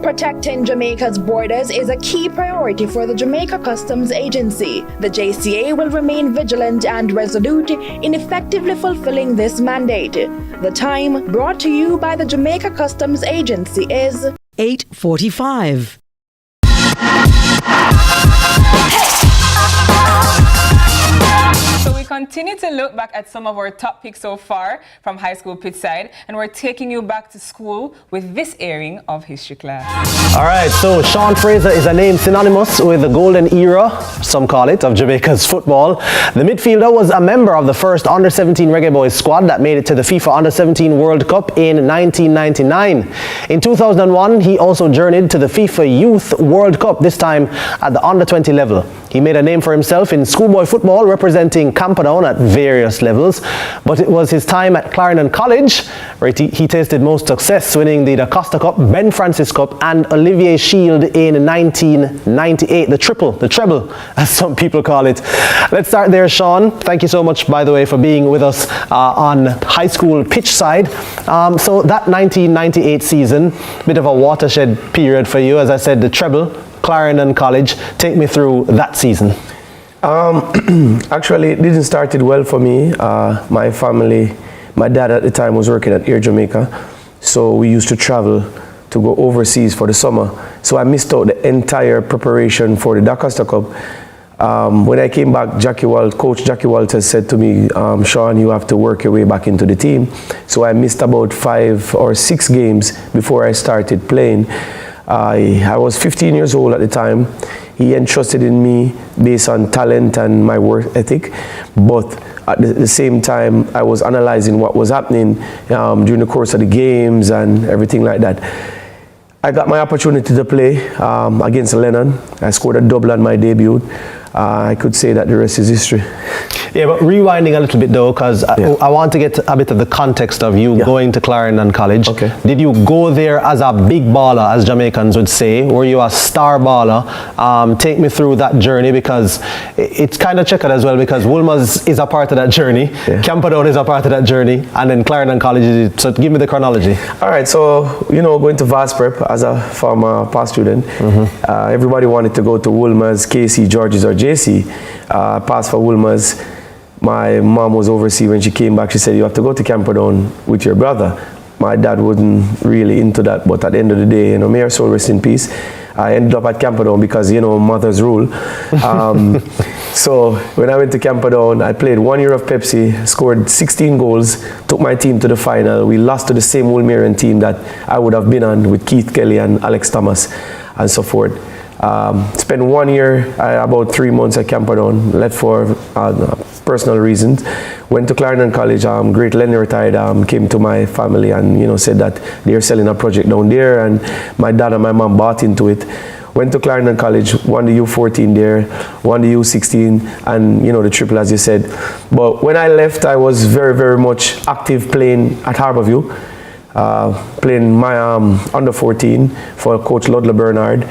Protecting Jamaica's borders is a key priority for the Jamaica Customs Agency. The JCA will remain vigilant and resolute in effectively fulfilling this mandate. The time brought to you by the Jamaica Customs Agency is 8:45. So we continue to look back at some of our top picks so far from high school Pitchside, and we're taking you back to school with this airing of history class. All right, so Sean Fraser is a name synonymous with the golden era, some call it, of Jamaica's football. The midfielder was a member of the first Under-17 Reggae Boys squad that made it to the FIFA Under-17 World Cup in 1999. In 2001, he also journeyed to the FIFA Youth World Cup, this time at the Under-20 level. He made a name for himself in schoolboy football, representing Camperdown at various levels, but it was his time at Clarendon College where he tasted most success, winning the Da Costa Cup, Ben Francis Cup and Olivier Shield in 1998, the treble, as some people call it. Let's start there, Sean. Thank you so much, by the way, for being with us on high school Pitchside. So that 1998 season, bit of a watershed period for you, as I said, the treble, Clarendon College. Take me through that season. Actually, it didn't start well for me. My family, my dad at the time was working at Air Jamaica, so we used to travel to go overseas for the summer. So I missed out the entire preparation for the Da Costa Cup. When I came back, Coach Jackie Walters said to me, Sean, you have to work your way back into the team. So I missed about 5 or 6 games before I started playing. I was 15 years old at the time. He entrusted in me based on talent and my work ethic, but at the same time, I was analyzing what was happening during the course of the games and everything like that. I got my opportunity to play against Lennon. I scored a double on my debut. I could say that the rest is history. Yeah, but rewinding a little bit though, because I want to get a bit of the context of you going to Clarendon College. Okay. Did you go there as a big baller, as Jamaicans would say? Were you a star baller? Take me through that journey, because it's kind of checkered as well, because Woolmer's is a part of that journey, Camperdown is a part of that journey, and then Clarendon College is it. So give me the chronology. All right, so, going to Vast Prep as a former past student, everybody wanted to go to Woolmer's, KC, George's, or JC. Passed for Woolmer's. My mom was overseas. When she came back, she said, you have to go to Camperdown with your brother. My dad wasn't really into that, but at the end of the day, may her soul rest in peace. I ended up at Camperdown because, mother's rule. So when I went to Camperdown, I played 1 year of Pepsi, scored 16 goals, took my team to the final. We lost to the same Woolmerian team that I would have been on with Keith Kelly and Alex Thomas and so forth. Spent 1 year, about 3 months at Camperdown, left for personal reasons. Went to Clarendon College, Great Lenny retired, came to my family and said that they're selling a project down there, and my dad and my mom bought into it. went to Clarendon College, won the U14 there, won the U16, and you know, the triple, as you said. But when I left, I was very, very much active playing at Harborview, playing my under 14 for Coach Ludlow Bernard,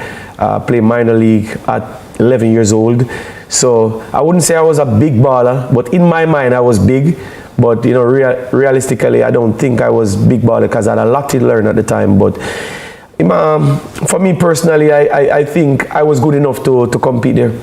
playing minor league at 11 years old. So I wouldn't say I was a big baller, but in my mind I was big. But you know, realistically, I don't think I was big baller because I had a lot to learn at the time. But for me personally, I think I was good enough to compete there.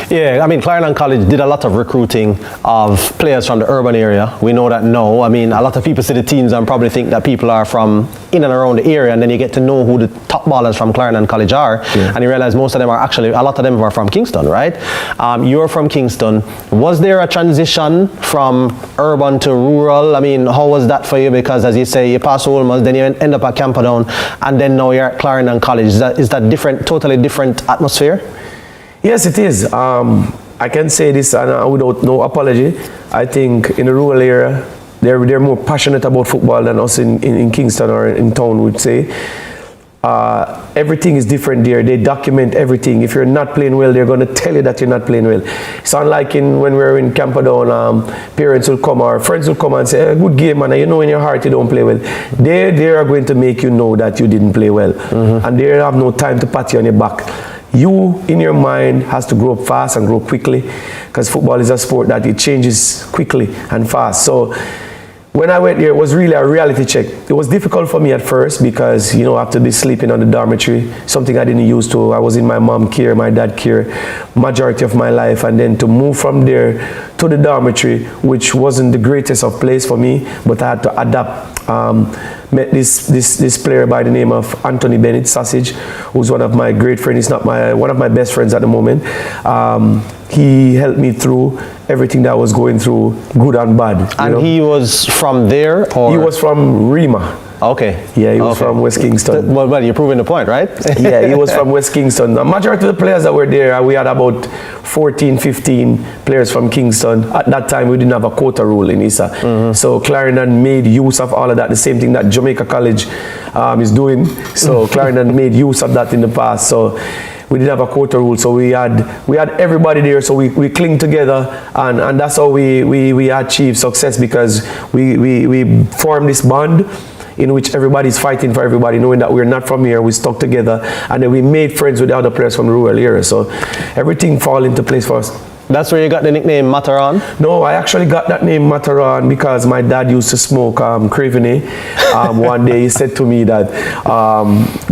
Yeah, I mean, Clarendon College did a lot of recruiting of players from the urban area. We know that now. I mean, a lot of people see the teams and probably think that people are from in and around the area, and then you get to know who the top ballers from Clarendon College are, and you realize most of them are actually, a lot of them are from Kingston, right? You're from Kingston. Was there a transition from urban to rural? I mean, how was that for you? Because as you say, you pass Olmos, then you end up at Camperdown, and then now you're at Clarendon College. Is that different, totally different atmosphere? Yes, it is. I can say this without no apology. I think in the rural area, they're more passionate about football than us in Kingston or in town, would say. Everything is different there. They document everything. If you're not playing well, they're going to tell you that you're not playing well. It's unlike when we were in Camperdown, parents will come or friends will come and say, hey, good game, man. You know in your heart you don't play well. They are going to make you know that you didn't play well. And they have no time to pat you on your back. You, in your mind, has to grow up fast and grow quickly, because football is a sport that it changes quickly and fast. So when I went there, it was really a reality check. It was difficult for me at first because, you know, after this sleeping on the dormitory, something I didn't used to. I was in my mom care, my dad care, majority of my life, and then to move from there to the dormitory, which wasn't the greatest of place for me, but I had to adapt. Met this player by the name of Anthony Bennett Sausage, who's one of my great friends. He's not one of my best friends at the moment. He helped me through everything that I was going through, good and bad. And he was from there, or? He was from Rima. Okay. Yeah, he was from West Kingston. Well, you're proving the point, right? Yeah, he was from West Kingston. The majority of the players that were there, we had about 14, 15 players from Kingston. At that time, we didn't have a quota rule in ISA. So Clarendon made use of all of that, the same thing that Jamaica College is doing. So Clarendon made use of that in the past. So we didn't have a quota rule, so we had everybody there, so we cling together, and that's how we achieved success, because we formed this bond in which everybody's fighting for everybody, knowing that we're not from here. We stuck together, and then we made friends with the other players from the rural area, so everything fall into place for us. That's where you got the nickname Mataran? No, I actually got that name Mataran because my dad used to smoke Craveny. One day he said to me that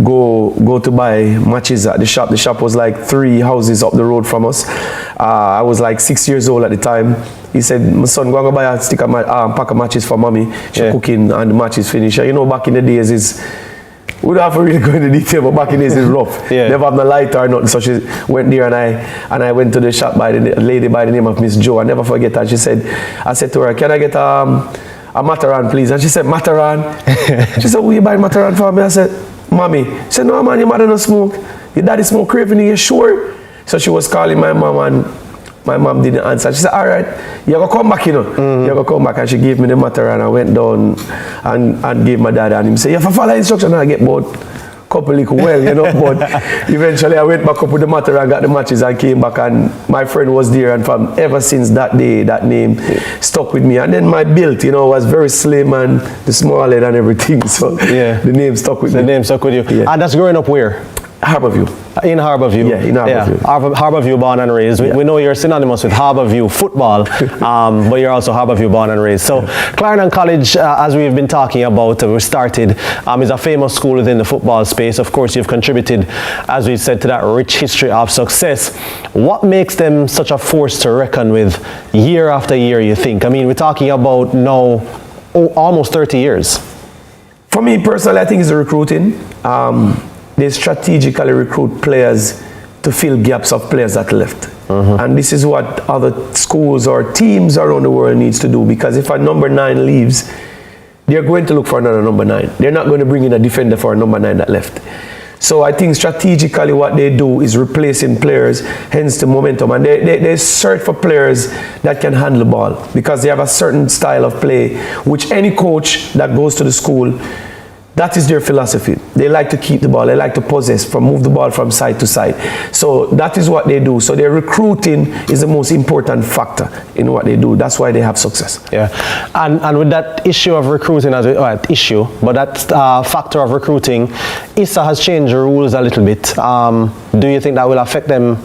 go to buy matches at the shop. The shop was like 3 houses up the road from us. I was like 6 years old at the time. He said, my son, go and buy a pack of matches for mommy. She's cooking and the match is finished. You know, back in the days, we don't have to really go into detail, but back in the days it's rough. Never have no light or nothing. So she went there, and I went to the shop by the lady by the name of Miss Joe. I never forget that. I said to her, can I get a Mataran, please? And she said, Mataran? She said, will you buy Mataran for me? I said, mommy. She said, no man, your mother don't smoke. Your daddy smoke Craveny, you sure? So she was calling my mom, and my mom didn't answer. She said, all right, you're going to come back, you know. You're going to come back. And she gave me the Mataran. I went down and gave my dad, and him say, you have to follow instruction. And I get about a couple of well, you know. But eventually I went back up with the Mataran, got the matches, and came back, and my friend was there. And from ever since that day, that name stuck with me. And then my build, you know, was very slim and the small head and everything. So the name stuck with me. The name stuck with you. And that's growing up where? Harborview. In Harborview? Yeah, in Harborview. Harborview born and raised. We know you're synonymous with Harborview football, but you're also Harborview born and raised. So Clarendon College, as we've been talking about, we started, is a famous school within the football space. Of course, you've contributed, as we said, to that rich history of success. What makes them such a force to reckon with year after year, you think? I mean, we're talking about now almost 30 years. For me personally, I think it's the recruiting. They strategically recruit players to fill gaps of players that left. And this is what other schools or teams around the world needs to do, because if a number 9 leaves, they're going to look for another number 9. They're not going to bring in a defender for a number 9 that left. So I think strategically what they do is replacing players, hence the momentum. And they search for players that can handle the ball, because they have a certain style of play, which any coach that goes to the school That is their philosophy. They like to keep the ball. They like to possess, move the ball from side to side. So that is what they do. So their recruiting is the most important factor in what they do. That's why they have success. Yeah, and with that issue of recruiting as that factor of recruiting, ISA has changed the rules a little bit. Do you think that will affect them?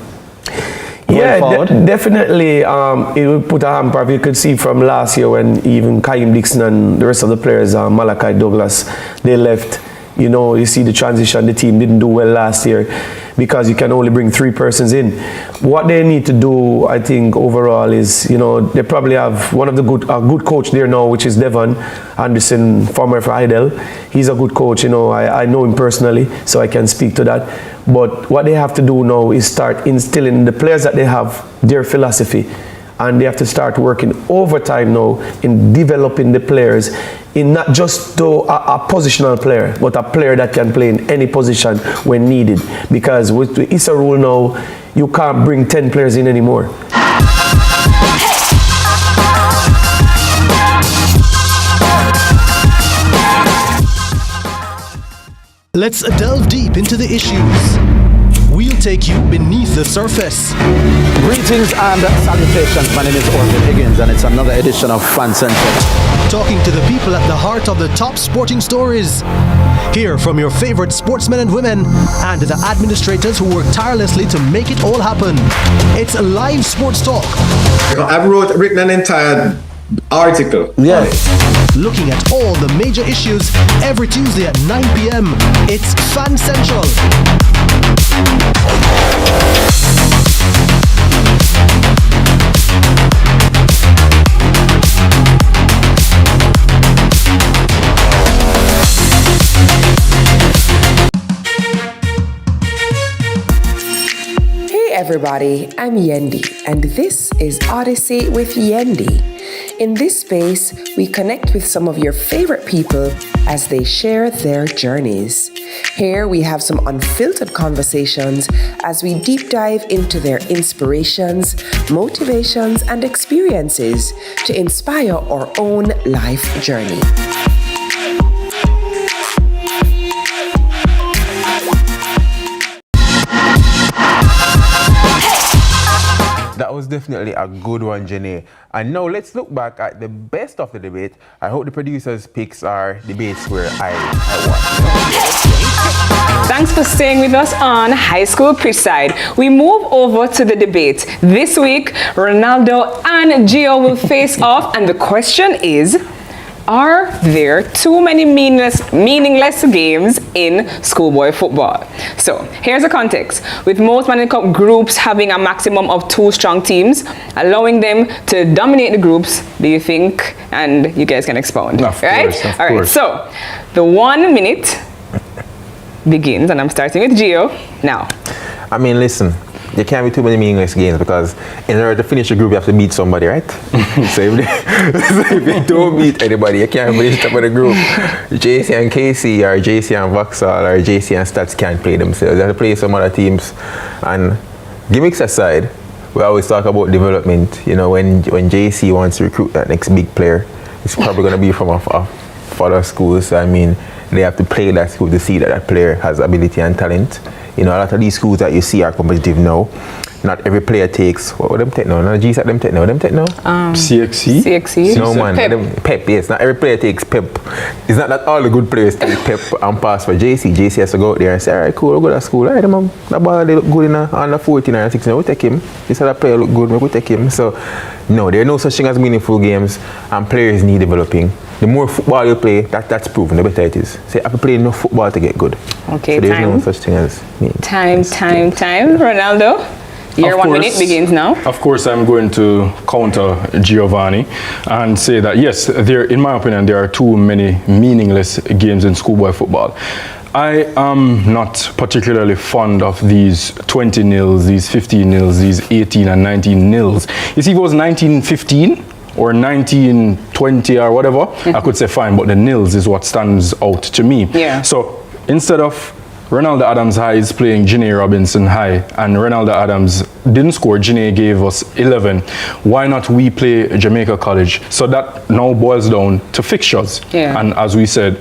Yeah, definitely. It will put a hamper. You could see from last year when even Kaim Dixon and the rest of the players, Malachi Douglas, they left. You know, you see the transition. The team didn't do well last year because you can only bring 3 persons in. What they need to do, I think, overall is, you know, they probably have one of the good coach there now, which is Devon Anderson, former for Idle. He's a good coach. You know, I know him personally, so I can speak to that. But what they have to do now is start instilling in the players that they have their philosophy. And they have to start working overtime now in developing the players in not just a positional player, but a player that can play in any position when needed. Because with the ISA rule now, you can't bring 10 players in anymore. Let's delve deep into the issues. We'll take you beneath the surface. Greetings and salutations. My name is Orville Higgins and it's another edition of Fan Central. Talking to the people at the heart of the top sporting stories. Hear from your favorite sportsmen and women and the administrators who work tirelessly to make it all happen. It's a live sports talk. I've written an entire article. Yeah. Looking at all the major issues every Tuesday at 9 p.m. It's Fan Central. Hey everybody, I'm Yendi, and this is Odyssey with Yendi. In this space, we connect with some of your favorite people as they share their journeys. Here we have some unfiltered conversations as we deep dive into their inspirations, motivations, and experiences to inspire our own life journey. That was definitely a good one, Jenny. And now let's look back at the best of the debate. I hope the producers' picks are debates where I won. Thanks for staying with us on High School Pitchside. We move over to the debate. This week, Ronaldo and Gio will face off, and the question is, are there too many meaningless games in schoolboy football? So here's the context. With most Manning Cup groups having a maximum of 2 strong teams, allowing them to dominate the groups, do you think? And you guys can expound. Of right? course, of All right, course. so the 1 minute begins, and I'm starting with Gio now. I mean, listen, there can't be too many meaningless games because in order to finish a group, you have to beat somebody, right? So if you don't beat anybody, you can't finish top of the group. JC and KC or JC and Vauxhall or JC and Stats can't play themselves. They have to play some other teams. And gimmicks aside, we always talk about development. You know, when JC wants to recruit that next big player, it's probably going to be from a further school. So, I mean, they have to play that school to see that that player has ability and talent. You know, a lot of these schools that you see are competitive now. Not every player takes, what would them take now? Not GSAT them take now. Them take now? CXC? CXC. No, man. Pep, yes. Not every player takes Pep. It's not that all the good players take Pep and pass for JC. JC has to go out there and say, all right, cool, we'll go to school. All right, man, that ball, they look good in under 14 or 16. We'll take him. This other player look good, we'll take him. So, no, there are no such thing as meaningful games, and players need developing. The more football you play, that's proven, the better it is. So you have to play enough football to get good. Okay, so there's no such thing as time. Ronaldo, your 1 minute begins now. Of course, I'm going to counter Giovanni and say that yes, in my opinion, there are too many meaningless games in schoolboy football. I am not particularly fond of these 20 nils, these 15 nils, these 18 and 19 nils. You see, if it was 1915 or 1920 or whatever, I could say fine, but the nils is what stands out to me. Yeah. So instead of Ronaldo Adams High is playing Janae Robinson High, and Ronaldo Adams didn't score, Janae gave us 11. Why not we play Jamaica College? So that now boils down to fixtures. Yeah. And as we said,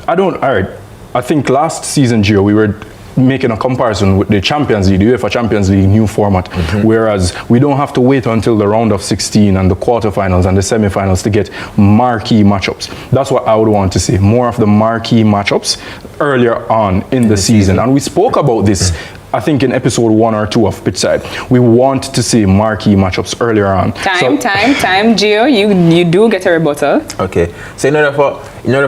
I think last season, Gio, we were making a comparison with the Champions League, the UEFA Champions League new format, whereas we don't have to wait until the round of 16 and the quarterfinals and the semi-finals to get marquee matchups. That's what I would want to see, more of the marquee matchups earlier on in the season. And we spoke about this, I think, in episode 1 or 2 of Pitchside. We want to see marquee matchups earlier on. Time, Gio, you do get a rebuttal. Okay, so in order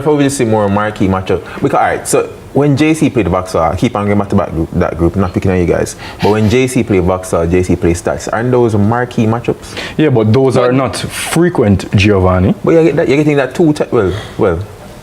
for we to see more marquee matchup, because alright, so when JC played Vauxhall, I keep on going back to that group, not picking on you guys, but when JC played Vauxhall, JC played Stats, aren't those marquee matchups? Yeah, but those are not frequent, Giovanni. But you're getting that well,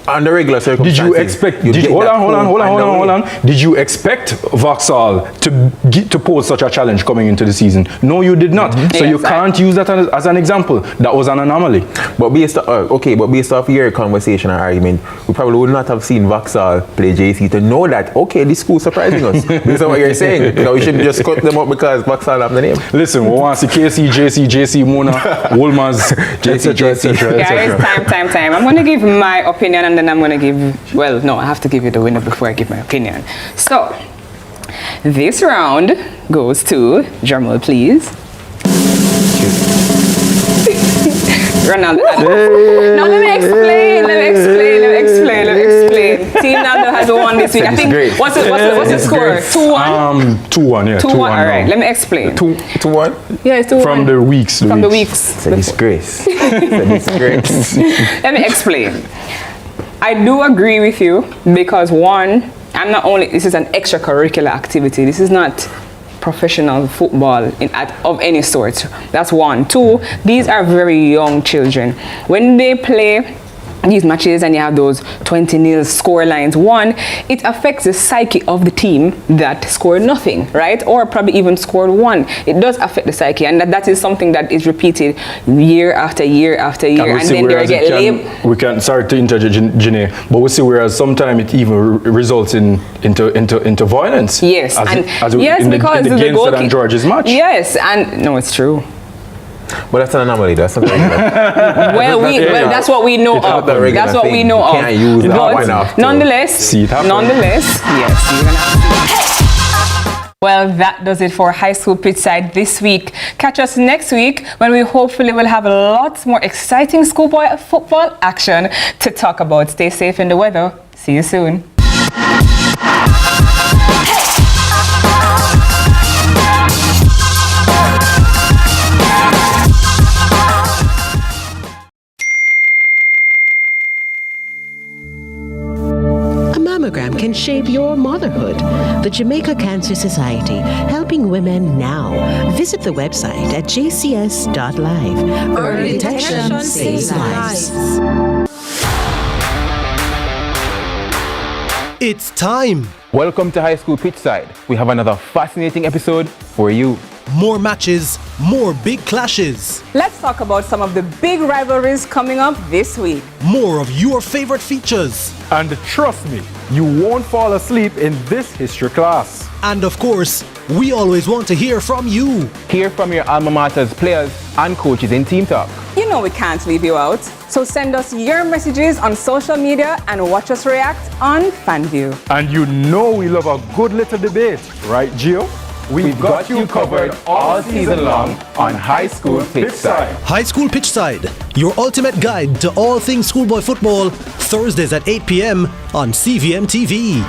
under regular circumstances. Did you expect? Hold on. Did you expect Vauxhall to pose such a challenge coming into the season? No, you did not. So you can't use that as an example. That was an anomaly. But based off your conversation and argument, we probably would not have seen Vauxhall play JC to know that this school surprising us. Based on what you're saying, we shouldn't just cut them up because Vauxhall have the name. Listen, we want to see KC, JC, Mona, Woolmans, etc. Guys, time. I'm going to give my opinion. And then I'm going to give, I have to give you the winner before I give my opinion. So, this round goes to, drumroll please. Ronaldo. No, let me explain. Team Naldo has won this week. I think, what's the score? 2-1? 2-1, yeah. 2-1, all right. Let me explain. 2-1? Yeah, it's 2-1. From the weeks. It's a disgrace. Let me explain. I do agree with you because one, this is an extracurricular activity. This is not professional football of any sort. That's one. Two, these are very young children. When they play these matches and you have those 20-0 score lines, one, it affects the psyche of the team that scored nothing, right? Or probably even scored 1. It does affect the psyche, and that is something that is repeated year after year after year, and then they get labeled. We can, sorry to interject, Janae, but we see whereas sometimes it even results into violence. Yes, because in the games and George's match. Yes, and no, it's true. But that's an anomaly. That's something. That's what we know of. That's what we know of. Can't use that. Nonetheless, yes, you're gonna have to. Well, that does it for High School Pitchside this week. Catch us next week when we hopefully will have lots more exciting schoolboy football action to talk about. Stay safe in the weather. See you soon. Mammogram can shape your motherhood. The Jamaica Cancer Society, helping women now. Visit the website at jcs.live. Early detection saves lives. It's time. Welcome to High School Pitchside. We have another fascinating episode for you. More matches, more big clashes. Let's talk about some of the big rivalries coming up this week. More of your favorite features. And trust me, you won't fall asleep in this history class. And of course, we always want to hear from you. Hear from your alma mater's players and coaches in Team Talk. You know we can't leave you out. So send us your messages on social media and watch us react on FanView. And you know we love a good little debate, right, Gio? We've got you covered all season long on High School Pitchside. High School Pitchside, your ultimate guide to all things schoolboy football, Thursdays at 8 p.m. on CVM TV.